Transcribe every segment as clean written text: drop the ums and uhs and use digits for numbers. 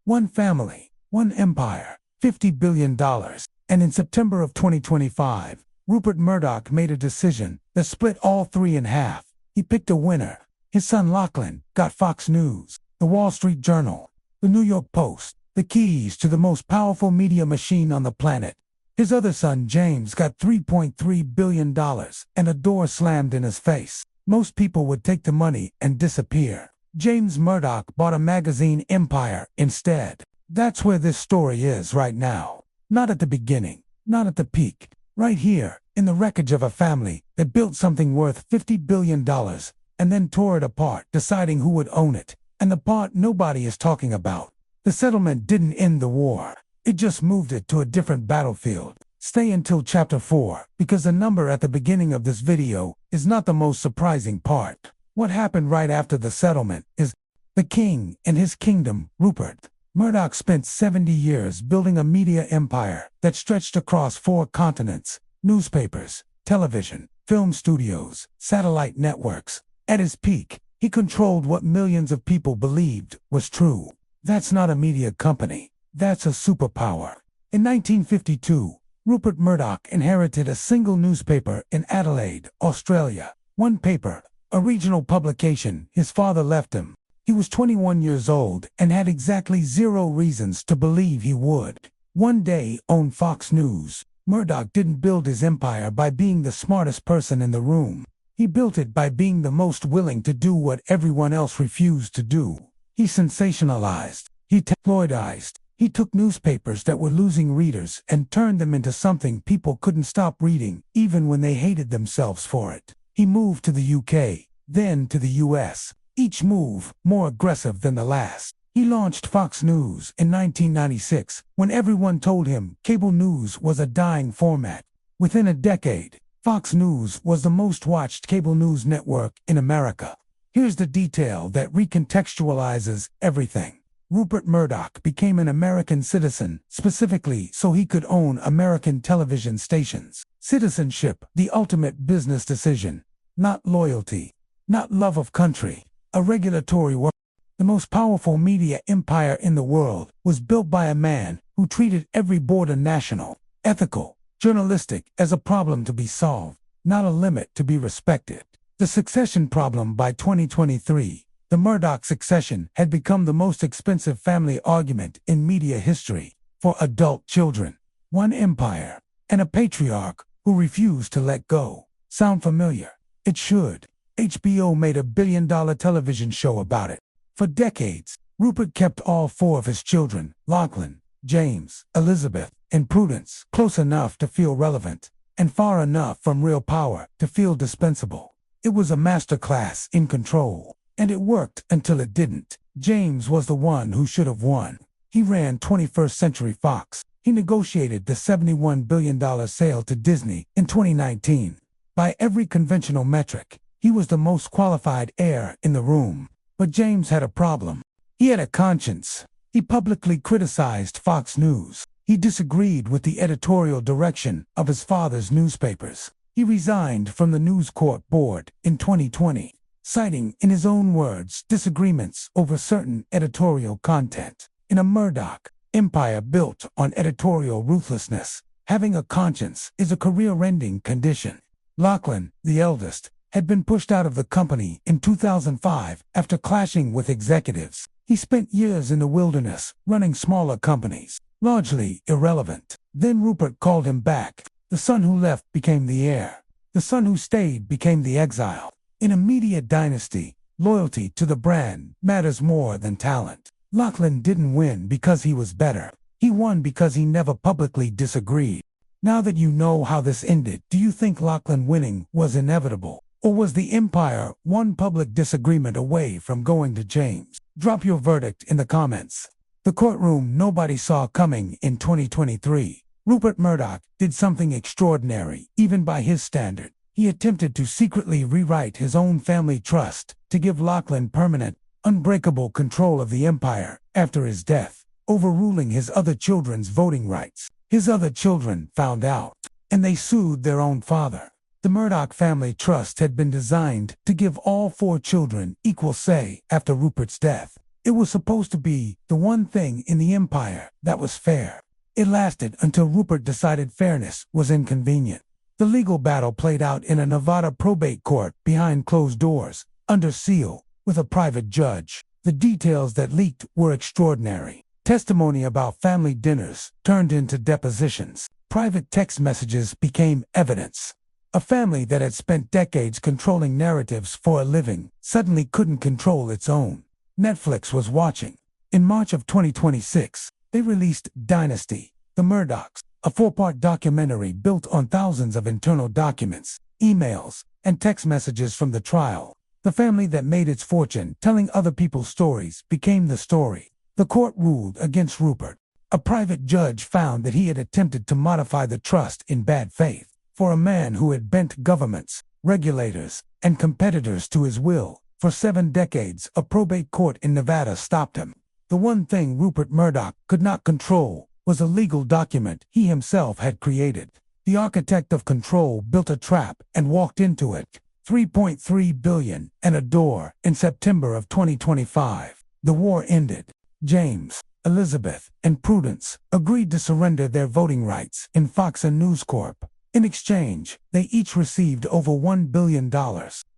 One family, one empire, $50 billion. And in September of 2025, Rupert Murdoch made a decision that split all three in half. He picked a winner. His son Lachlan got Fox News, the Wall Street Journal, the New York Post, the keys to the most powerful media machine on the planet. His other son James got $3.3 billion and a door slammed in his face. Most people would take the money and disappear. James Murdoch bought a magazine empire instead. That's where this story is right now. Not at the beginning, not at the peak. Right here, in the wreckage of a family that built something worth $50 billion and then tore it apart, deciding who would own it. And the part nobody is talking about. The settlement didn't end the war. It just moved it to a different battlefield. Stay until chapter 4, because the number at the beginning of this video is not the most surprising part. What happened right after the settlement is the king and his kingdom, Rupert Murdoch, spent 70 years building a media empire that stretched across 4 continents, newspapers, television, film studios, satellite networks. At his peak, he controlled what millions of people believed was true. That's not a media company. That's a superpower. In 1952, Rupert Murdoch inherited a single newspaper in Adelaide, Australia. One paper, a regional publication his father left him. He was 21 years old and had exactly 0 reasons to believe he would one day own Fox News. Murdoch didn't build his empire by being the smartest person in the room. He built it by being the most willing to do what everyone else refused to do. He sensationalized. He tabloidized. He took newspapers that were losing readers and turned them into something people couldn't stop reading, even when they hated themselves for it. He moved to the UK, then to the US, each move more aggressive than the last. He launched Fox News in 1996, when everyone told him cable news was a dying format. Within a decade, Fox News was the most watched cable news network in America. Here's the detail that recontextualizes everything. Rupert Murdoch became an American citizen, specifically so he could own American television stations. Citizenship, the ultimate business decision. Not loyalty, not love of country. A regulatory war. The most powerful media empire in the world was built by a man who treated every border national, ethical, journalistic as a problem to be solved, not a limit to be respected. The succession problem. By 2023, the Murdoch succession had become the most expensive family argument in media history. For adult children, one empire, and a patriarch who refused to let go. Sound familiar? It should. HBO made a billion-dollar television show about it. For decades, Rupert kept all 4 of his children, Lachlan, James, Elizabeth, and Prudence, close enough to feel relevant, and far enough from real power to feel dispensable. It was a masterclass in control. And it worked until it didn't. James was the one who should have won. He ran 21st Century Fox. He negotiated the $71 billion sale to Disney in 2019. By every conventional metric, he was the most qualified heir in the room. But James had a problem. He had a conscience. He publicly criticized Fox News. He disagreed with the editorial direction of his father's newspapers. He resigned from the News Corp board in 2020. Citing, in his own words, disagreements over certain editorial content. In a Murdoch empire built on editorial ruthlessness, having a conscience is a career-ending condition. Lachlan, the eldest, had been pushed out of the company in 2005 after clashing with executives. He spent years in the wilderness, running smaller companies, largely irrelevant. Then Rupert called him back. The son who left became the heir. The son who stayed became the exile. In a media dynasty, loyalty to the brand matters more than talent. Lachlan didn't win because he was better. He won because he never publicly disagreed. Now that you know how this ended, do you think Lachlan winning was inevitable? Or was the empire one public disagreement away from going to James? Drop your verdict in the comments. The courtroom nobody saw coming in 2023. Rupert Murdoch did something extraordinary, even by his standard. He attempted to secretly rewrite his own family trust to give Lachlan permanent, unbreakable control of the empire after his death, overruling his other children's voting rights. His other children found out, and they sued their own father. The Murdoch family trust had been designed to give all 4 children equal say after Rupert's death. It was supposed to be the one thing in the empire that was fair. It lasted until Rupert decided fairness was inconvenient. The legal battle played out in a Nevada probate court behind closed doors, under seal, with a private judge. The details that leaked were extraordinary. Testimony about family dinners turned into depositions. Private text messages became evidence. A family that had spent decades controlling narratives for a living suddenly couldn't control its own. Netflix was watching. In March of 2026, they released Dynasty, The Murdochs, a 4-part documentary built on thousands of internal documents, emails, and text messages from the trial. The family that made its fortune telling other people's stories became the story. The court ruled against Rupert. A private judge found that he had attempted to modify the trust in bad faith. For a man who had bent governments, regulators, and competitors to his will, for 7 decades, a probate court in Nevada stopped him. The one thing Rupert Murdoch could not control was a legal document he himself had created. The architect of control built a trap and walked into it. $3.3 billion and a door. In September of 2025, the war ended. James, Elizabeth, and Prudence agreed to surrender their voting rights in Fox and News Corp. In exchange, they each received over $1 billion.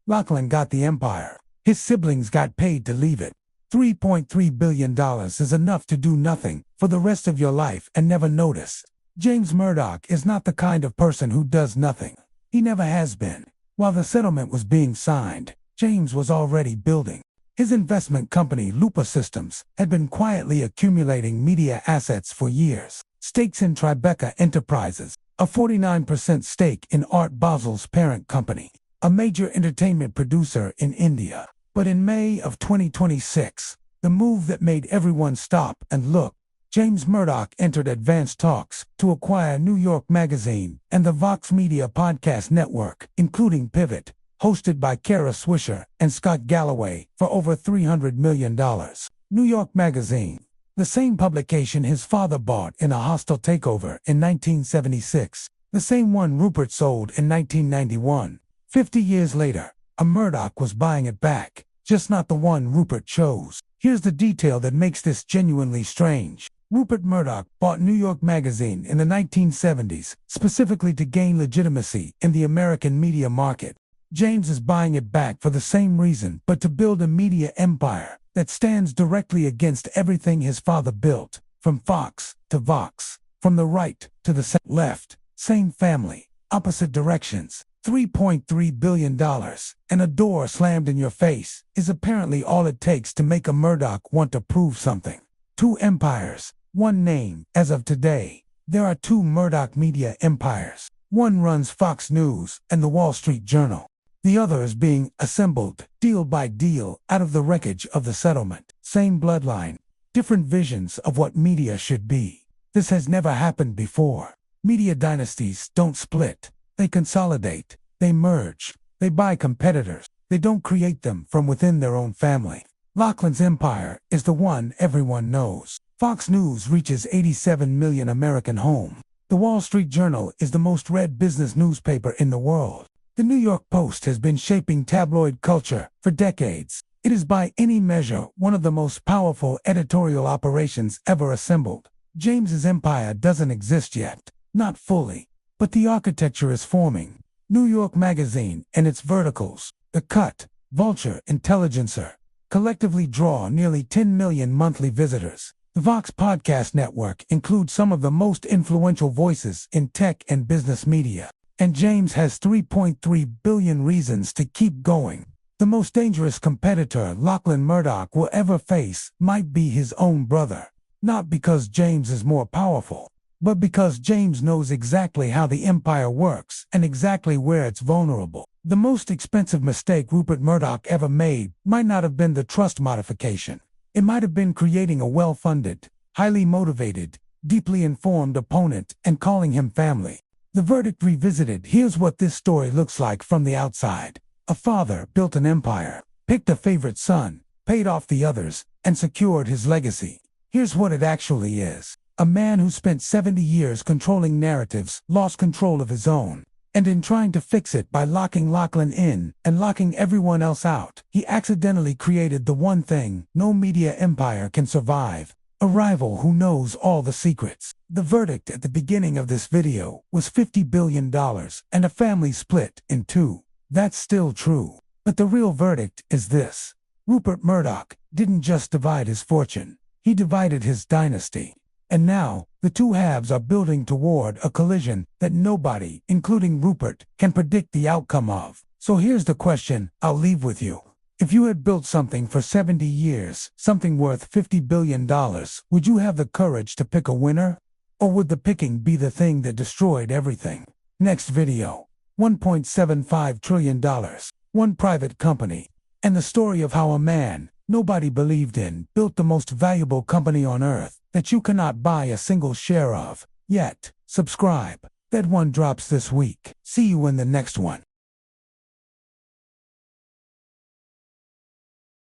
Lachlan got the empire. His siblings got paid to leave it. $3.3 billion is enough to do nothing for the rest of your life and never notice. James Murdoch is not the kind of person who does nothing. He never has been. While the settlement was being signed, James was already building. His investment company, Lupa Systems, had been quietly accumulating media assets for years. Stakes in Tribeca Enterprises, a 49% stake in Art Basel's parent company, a major entertainment producer in India. But in May of 2026, the move that made everyone stop and look, James Murdoch entered advanced talks to acquire New York Magazine and the Vox Media podcast network, including Pivot, hosted by Kara Swisher and Scott Galloway, for over $300 million. New York Magazine, the same publication his father bought in a hostile takeover in 1976, the same one Rupert sold in 1991. 50 years later, a Murdoch was buying it back, just not the one Rupert chose. Here's the detail that makes this genuinely strange. Rupert Murdoch bought New York Magazine in the 1970s, specifically to gain legitimacy in the American media market. James is buying it back for the same reason, but to build a media empire that stands directly against everything his father built, from Fox to Vox, from the right to the left, same family, opposite directions. $3.3 billion and a door slammed in your face is apparently all it takes to make a Murdoch want to prove something. 2 empires, 1 name. As of today, there are 2 Murdoch media empires. One runs Fox News and the Wall Street Journal. The other is being assembled, deal by deal, out of the wreckage of the settlement. Same bloodline, different visions of what media should be. This has never happened before. Media dynasties don't split. They consolidate, they merge, they buy competitors. They don't create them from within their own family. Lachlan's empire is the one everyone knows. Fox News reaches 87 million American homes. The Wall Street Journal is the most read business newspaper in the world. The New York Post has been shaping tabloid culture for decades. It is by any measure one of the most powerful editorial operations ever assembled. James's empire doesn't exist yet, not fully. But the architecture is forming. New York Magazine and its verticals, The Cut, Vulture, Intelligencer, collectively draw nearly 10 million monthly visitors. The Vox Podcast Network includes some of the most influential voices in tech and business media. And James has 3.3 billion reasons to keep going. The most dangerous competitor Lachlan Murdoch will ever face might be his own brother. Not because James is more powerful, but because James knows exactly how the empire works and exactly where it's vulnerable. The most expensive mistake Rupert Murdoch ever made might not have been the trust modification. It might have been creating a well-funded, highly motivated, deeply informed opponent and calling him family. The verdict revisited. Here's what this story looks like from the outside. A father built an empire, picked a favorite son, paid off the others, and secured his legacy. Here's what it actually is. A man who spent 70 years controlling narratives lost control of his own. And in trying to fix it by locking Lachlan in and locking everyone else out, he accidentally created the one thing no media empire can survive: a rival who knows all the secrets. The verdict at the beginning of this video was $50 billion and a family split in two. That's still true. But the real verdict is this: Rupert Murdoch didn't just divide his fortune, he divided his dynasty. And now, the two halves are building toward a collision that nobody, including Rupert, can predict the outcome of. So here's the question I'll leave with you. If you had built something for 70 years, something worth $50 billion, would you have the courage to pick a winner? Or would the picking be the thing that destroyed everything? Next video. $1.75 trillion. One private company. And the story of how a man nobody believed in built the most valuable company on earth that you cannot buy a single share of. Yet, subscribe. That one drops this week. See you in the next one.